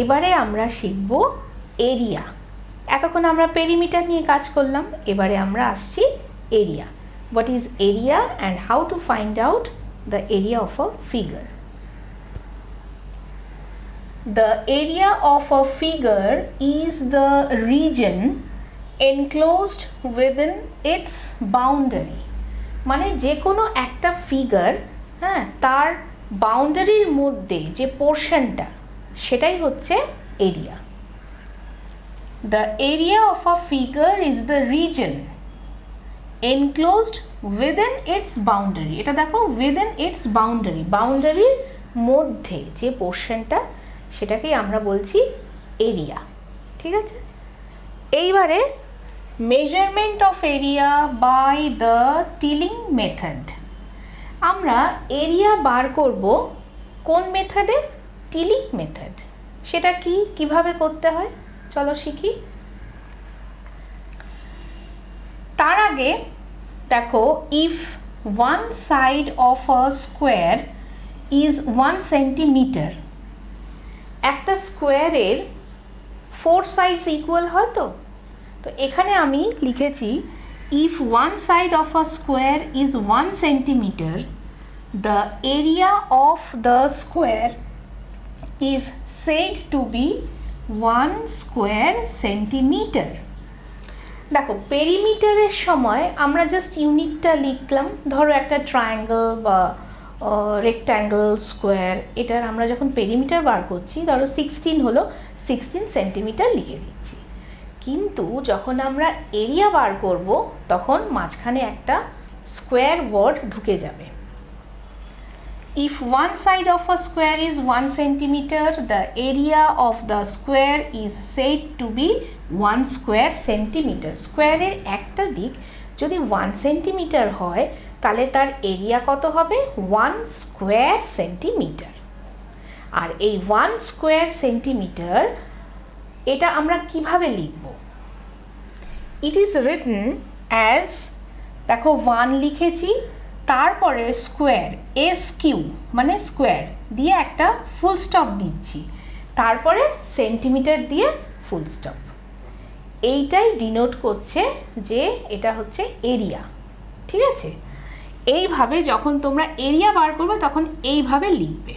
এবারে আমরা শিখব এরিয়া। এতক্ষণ আমরা পেরিমিটার নিয়ে কাজ করলাম, এবারে আমরা আসছি area. What is area and how to find out the area of a figure. The area of a figure is the region enclosed within its boundary. মানে যে কোনো একটা ফিগার, হ্যাঁ, তার বাউন্ডারির মধ্যে যে পোর্শনটা সেটাই হচ্ছে area. The area of a figure is the region enclosed within its boundary. এটা দেখো, within its boundary, বাউন্ডারির মধ্যে যে পোর্শনটা সেটাকেই আমরা বলছি এরিয়া। ঠিক আছে, এইবারে measurement of area by the tiling method. আমরা এরিয়া বার করব কোন মেথডে? Tiling method. সেটা কি, কিভাবে করতে হয় চলো শিখি। তার আগে দেখো, if one side of a square is 1 centimetre, একটা স্কোয়ারের 4 সাইডস ইকুয়াল হয় তো এখানে আমি লিখেছি if one side of a square is 1 centimetre, the area of the square is said to be 1 square centimetre. দেখো, পেরিমিটারের সময় আমরা জাস্ট ইউনিটটা লিখলাম। ধরো একটা ট্রায়াঙ্গেল বা রেক্ট্যাঙ্গেল, স্কোয়ার, এটার আমরা যখন পেরিমিটার বার করছি, ধরো 16 হলো, 16 সেন্টিমিটার লিখে দিচ্ছি। কিন্তু যখন আমরা এরিয়া বার করব তখন মাঝখানে একটা স্কোয়ার ওয়ার্ড ঢুকে যাবে। If one side of a square is 1 centimeter, the area of the square is said to be 1 square centimeter. স্কোয়ারের একটা দিক যদি 1 সেন্টিমিটার হয় তাহলে তার এরিয়া কত হবে? 1 স্কোয়ার সেন্টিমিটার। আর এই 1 স্কোয়ার সেন্টিমিটার এটা আমরা কিভাবে লিখব? ইট ইজ রিটন অ্যাজ, দেখো 1 লিখেছি, তারপরে স্কোয়ার, SQ মানে স্কোয়ার দিয়ে একটা ফুল স্টপ দিচ্ছি, তারপরে সেন্টিমিটার দিয়ে ফুল স্টপ। এইটাই ডিনোট করছে যে এটা হচ্ছে এরিয়া। ঠিক আছে, এইভাবে যখন তোমরা এরিয়া বার করবে তখন এইভাবে লিখবে।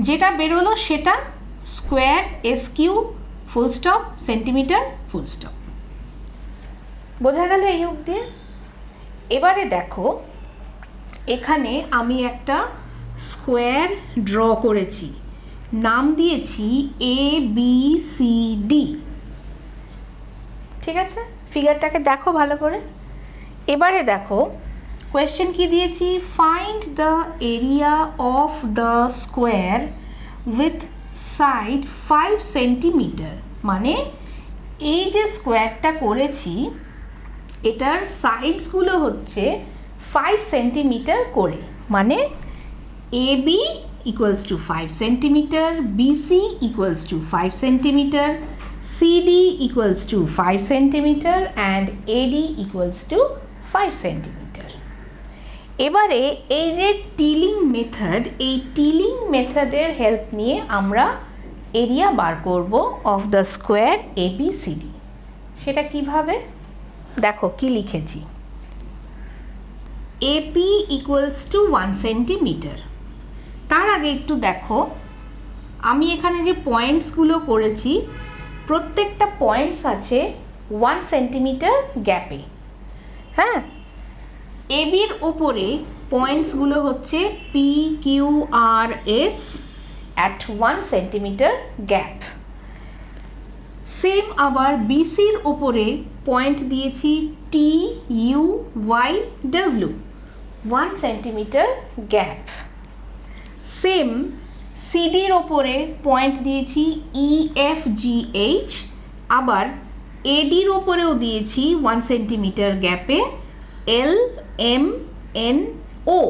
যেটা বেরোলো সেটা square, SQ, full stop, centimetre, full stop. বোঝা গেল এই অবধি? এবারে দেখো, এখানে আমি একটা স্কোয়ার ড্র করেছি, নাম দিয়েছি ABCD। ঠিক আছে, ফিগারটাকে দেখো ভালো করে। এবারে দেখো কোয়েশ্চেন কি দিয়েছি, find the area of the square with side 5 centimetre. মানে এই যে স্কোয়ারটা করেছি এটার সাইডসগুলো হচ্ছে 5 সেন্টিমিটার করে। মানে AB equals to 5 centimetre, BC equals to 5 centimetre, CD equals to 5 centimeter and AD equals to 5 centimeter. এবারে এই যে টিলিং মেথড, এই টিলিং মেথডের হেল্প নিয়ে আমরা এরিয়া বার করব অফ দ্য স্কোয়ার ABCD। সেটা কিভাবে? দেখো কি লিখেছি, AP equals to 1 centimeter। তার আগে একটু দেখো, আমি এখানে যে পয়েন্টসগুলো করেছি প্রত্যেকটা পয়েন্টস আছে 1 সেন্টিমিটার গ্যাপে। হ্যাঁ, এবির ওপরে পয়েন্টসগুলো হচ্ছে PQRS at 1 centimetre gap. Same আবার বিসির ওপরে পয়েন্ট দিয়েছি TUYW 1 সেন্টিমিটার গ্যাপ। সেম সিডির ওপরে পয়েন্ট দিয়েছি EFGH, আবার এডির ওপরেও দিয়েছি 1 সেন্টিমিটার গ্যাপে LMNO।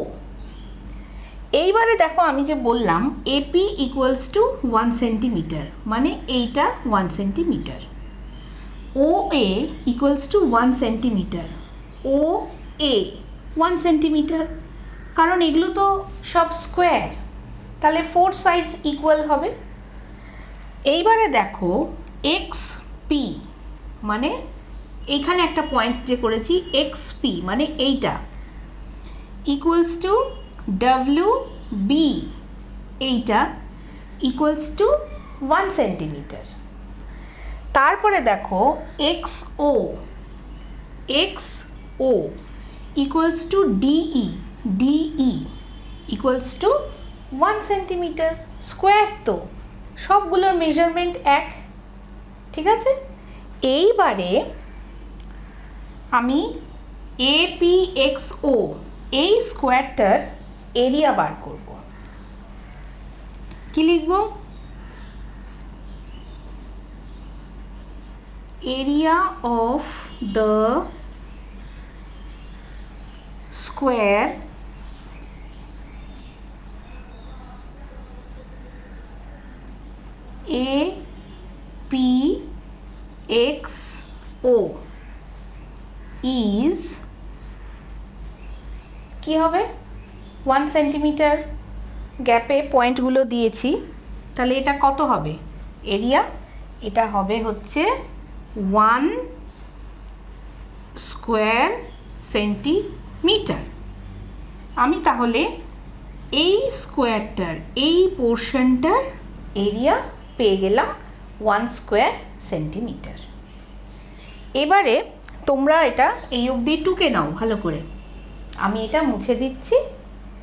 এইবারে দেখো আমি যে বললাম AP ইকুয়ালস টু 1 সেন্টিমিটার, মানে এইটা 1 centimetre. OA equals to 1 centimetre, OA 1 centimetre, কারণ এগুলো তো সব স্কোয়ার, তাহলে 4 সাইডস ইকুয়াল হবে। এইবারে দেখো এক্স পি মানে এইখানে একটা পয়েন্ট যে করেছি এক্স পি মানে এইটা ইকুয়ালস টু ডাব্লিউ বি, এইটা ইকুয়ালস টু 1 সেন্টিমিটার। তারপরে দেখো X O equals to D E, D E equals to 1 centimetre square. তো সবগুলোর মেজারমেন্ট এক, ঠিক আছে। এইবারে আমি এপিএক্সও এই স্কোয়ারটার এরিয়া বার করব। কি লিখব? Area of the square APXO is কি হবে 1 সেন্টিমিটার গ্যাপে পয়েন্টগুলো দিয়েছি, তাহলে এটা কত হবে এরিয়া? এটা হবে হচ্ছে 1 স্কোয়ার সেন্টিমিটার। আমি তাহলে এই স্কোয়ারটার এই পোর্শনটার এরিয়া পেয়ে গেলাম 1 স্কোয়ার সেন্টিমিটার। এবারে তোমরা এটা এই অবধি টুকে নাও ভালো করে। আমি এটা মুছে দিচ্ছি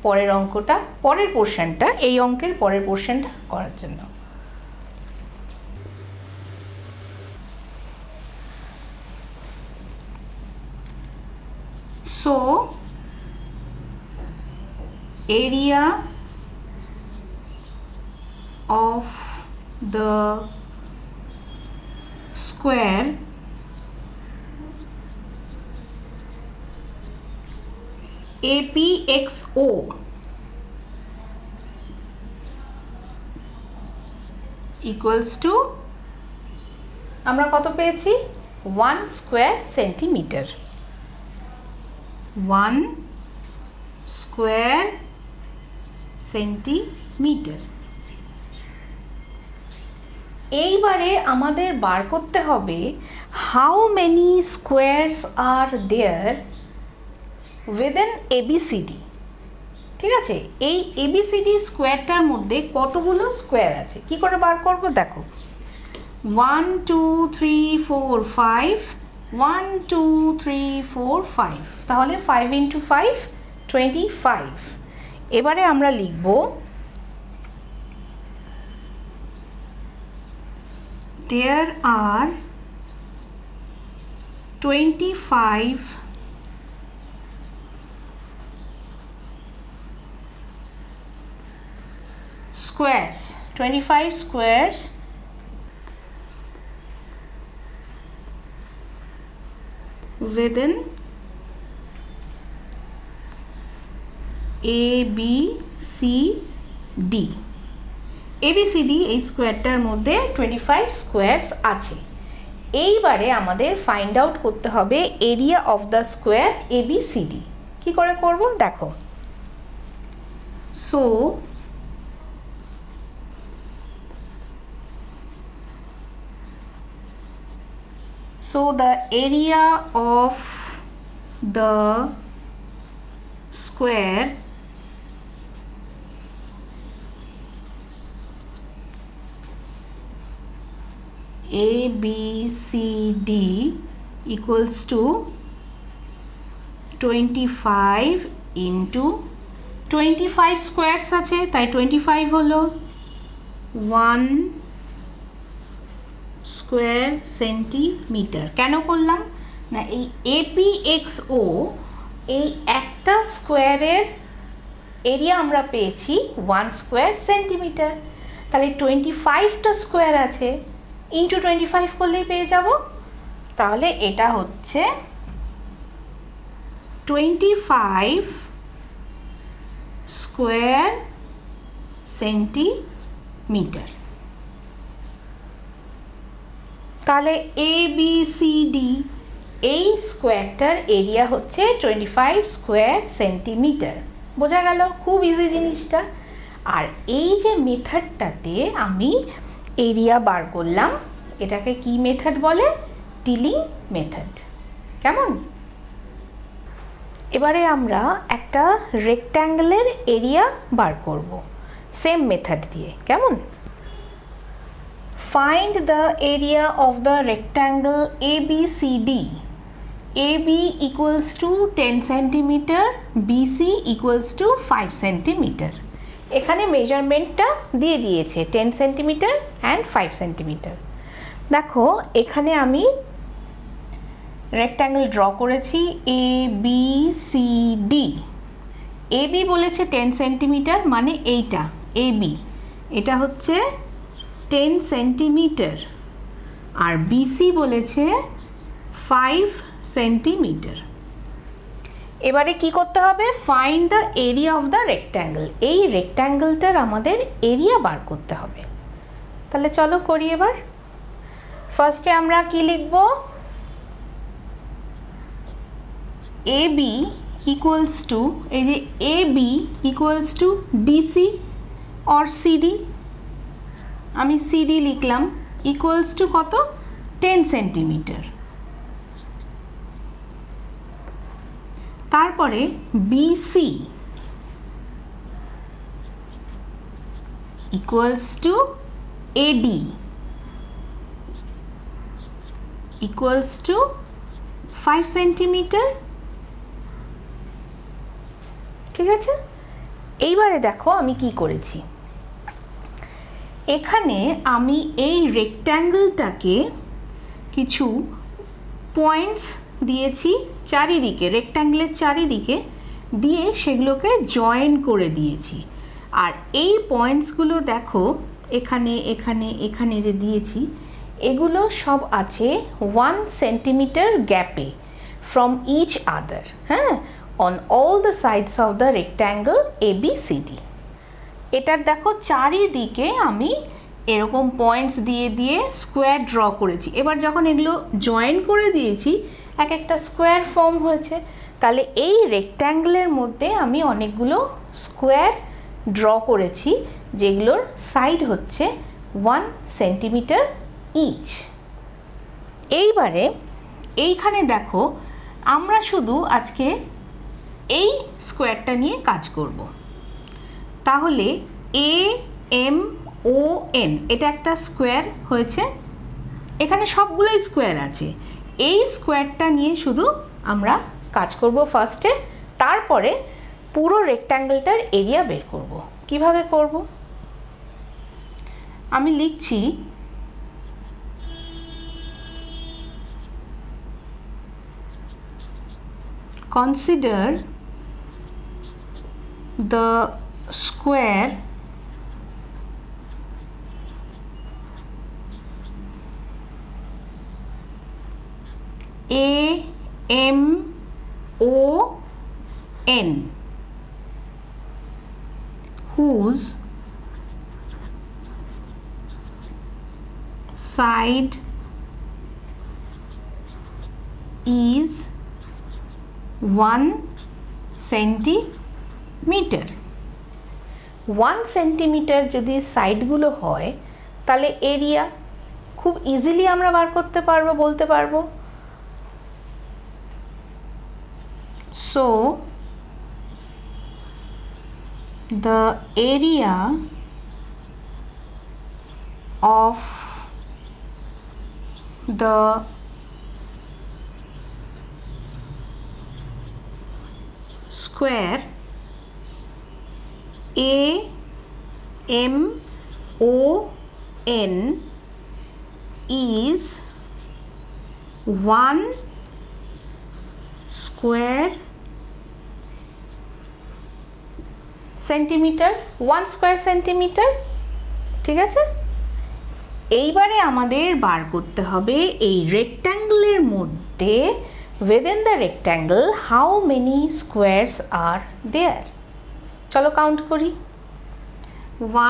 পরের অঙ্কটা, পরের পোর্শনটা, এই অঙ্কের পরের পোর্শনটা করার জন্য। So area of the square APXO equals to আমরা কত পেয়েছি 1 স্কোয়ার সেন্টিমিটার। 1 square centimetre. এইবারে আমাদের বার করতে হবে how many squares are there within ABCD। ঠিক আছে, এই ABCD স্কোয়ারটার মধ্যে কতগুলো স্কোয়ার আছে কি করে বার করব? দেখো 1 2 3 4 5, 1 2 3 4 5, তাহলে 5 × 5 25। এবারে আমরা লিখব there are 25 squares, 25 squares within ABCD। ABCD এই স্কোয়ারটার মধ্যে 25 স্কোয়ারস আছে। এইবারে আমাদের ফাইন্ড আউট করতে হবে area of the square ABCD। কি করে করব দেখো। So the area of the square ABCD equals to 25 into 25 squares আছে তাই 25 হলো 1 স্কোয়ার সেন্টিমিটার। কেন করলাম না, এই APXO এই একটা স্কোয়ারের এরিয়া আমরা পেয়েছি 1 স্কোয়ার সেন্টিমিটার, তাহলে 25টা স্কোয়ার আছে ইন্টু 25 করলেই পেয়ে যাব। তাহলে এটা হচ্ছে 25 স্কোয়ার সেন্টিমিটার। তাহলে ABCD এই স্কোয়ারটার এরিয়া হচ্ছে 25 স্কোয়ার সেন্টিমিটার। বোঝা গেল? খুব ইজি জিনিসটা। আর এই যে মেথডটাতে আমি এরিয়া বার করলাম। এটাকে কি মেথড বলে? টিলিং মেথড। কেমন? এবারে আমরা একটা রেক্ট্যাঙ্গেলের এরিয়া বার করব সেম মেথড দিয়ে। কেমন? Find the area of the rectangle ABCD। AB equals to 10 centimetre, BC equals to 5 centimetre. এখানে মেজারমেন্টটা দিয়ে দিয়েছে 10 সেন্টিমিটার অ্যান্ড 5 সেন্টিমিটার। দেখো এখানে আমি রেক্ট্যাঙ্গেল ড্র করেছি ABCD। AB বলেছে 10 সেন্টিমিটার, মানে এইটা AB, এটা হচ্ছে 10 সেন্টিমিটার, আর BC বলেছে 5 সেন্টিমিটার। এবারে কি করতে হবে? Find the area of the rectangle. এই রেক্ট্যাঙ্গেলটার আমাদের এরিয়া বার করতে হবে। তাহলে চলো করি। এবার ফার্স্টে আমরা কি লিখব? AB ইকুয়ালস টু, এই যে AB equals to DC or CD, আমি CD লিখলাম, ইকুয়ালস টু কত? 10 সেন্টিমিটার। তারপরে BC equals to AD equals to 5 centimetre. ঠিক আছে? এইবারে দেখো আমি কি করেছি। এখানে আমি এই রেক্ট্যাঙ্গেলটাকে কিছু পয়েন্টস দিয়েছি চারিদিকে, রেক্ট্যাঙ্গেলের চারিদিকে দিয়ে সেগুলোকে জয়েন করে দিয়েছি। আর এই পয়েন্টসগুলো দেখো এখানে এখানে এখানে যে দিয়েছি, এগুলো সব আছে 1 সেন্টিমিটার গ্যাপে ফ্রম ইচ আদার। হ্যাঁ, on all the sides of the rectangle ABCD। এটার দেখো চারিদিকে আমি এরকম পয়েন্টস দিয়ে দিয়ে স্কোয়ার ড্র করেছি। এবার যখন এগুলো জয়েন করে দিয়েছি, এক একটা স্কোয়ার ফর্ম হয়েছে। তাহলে এই রেক্ট্যাঙ্গেলের মধ্যে আমি অনেকগুলো স্কোয়ার ড্র করেছি, যেগুলোর সাইড হচ্ছে 1 সেন্টিমিটার ইচ। এইবারে এইখানে দেখো আমরা শুধু আজকে এই স্কোয়ারটা নিয়ে কাজ করব। তাহলে AMON এটা একটা স্কোয়ার হয়েছে, এখানে সবগুলোই স্কোয়ার আছে। এই স্কোয়ারটা নিয়ে শুধু আমরা কাজ করব ফার্স্টে, তারপরে পুরো রেক্ট্যাঙ্গেলটার এরিয়া বের করব। কিভাবে করব? আমি লিখছি consider the square AMON whose side is 1 centimetre. 1 centimetre যদি সাইডগুলো হয়, তাহলে এরিয়া খুব ইজিলি আমরা বার করতে পারবো, বলতে পারবো। So the area of the square AMON is 1 square centimetre, 1 square centimetre. ঠিক আছে? এইবারে আমাদের বার করতে হবে এই রেক্ট্যাঙ্গেলের মধ্যে, within the rectangle how many squares are there। চলো কাউন্ট করি।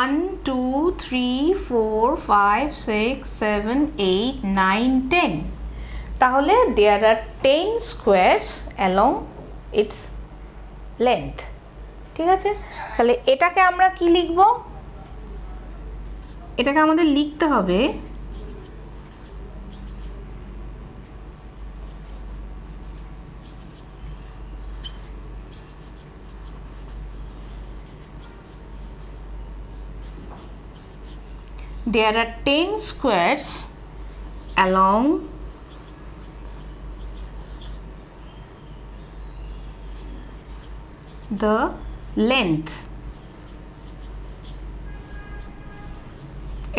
1 2 3 4 5 6 7 8 9 10। তাহলে there are 10 squares along its length। ঠিক আছে? তাহলে এটাকে আমরা কি লিখব? এটাকে আমাদের লিখতে হবে there are 10 squares along the length,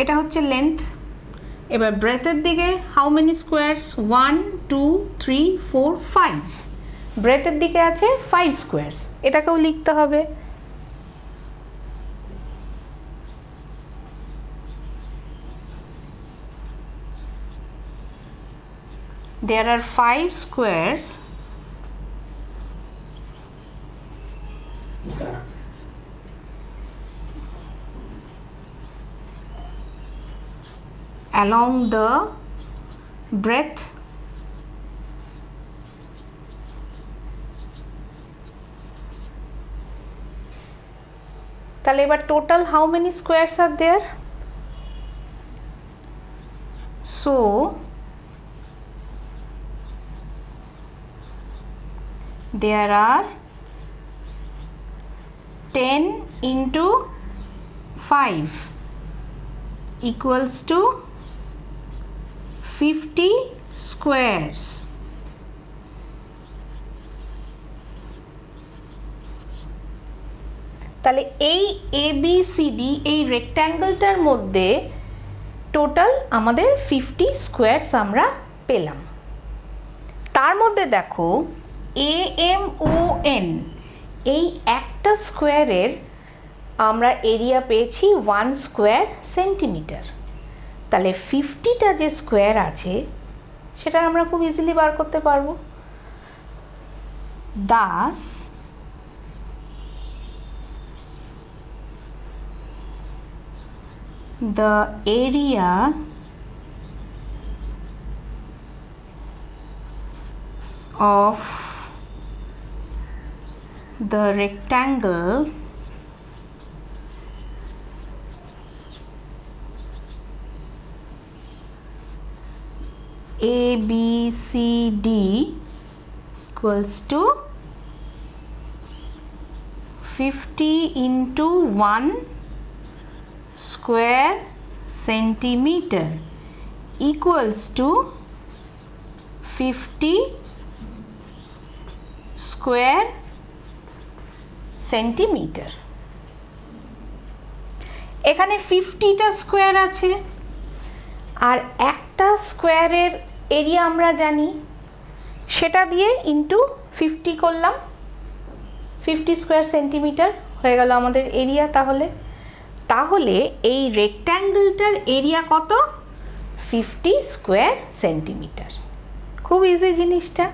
এটা হচ্ছে লেন্থ। এবার ব্রেথের দিকে হাউ মেনি স্কোয়ারস, 1 2 3 4 5, ব্রেথের দিকে আছে 5 স্কোয়ারস, এটাকেও লিখতে হবে। There are 5 squares along the breadth তাহলে এবার total how many squares are there, so there are 10 into 5 equals to 50 squares. তাহলে এই ABCD এই রেক্ট্যাঙ্গেলটার মধ্যে টোটাল আমাদের 50 স্কোয়ারস আমরা পেলাম। তার মধ্যে দেখো AMON এই একটা স্কোয়ারের আমরা এরিয়া পেয়েছি 1 স্কোয়ার সেন্টিমিটার। তাহলে 50টা যে স্কোয়ার আছে সেটা আমরা খুব ইজিলি বার করতে পারবো। Das the area of the rectangle ABCD equals to 50 into 1 square centimeter equals to 50 square centimetre. এখানে 50টা স্কোয়ার আছে আর একটা স্কোয়ারের এরিয়া আমরা জানি, সেটা দিয়ে ইন্টু 50 করলাম, 50 স্কোয়ার সেন্টিমিটার হয়ে গেল আমাদের এরিয়া। তাহলে এই রেক্ট্যাঙ্গেলটার এরিয়া কত? 50 স্কোয়ার সেন্টিমিটার। খুব ইজি জিনিসটা।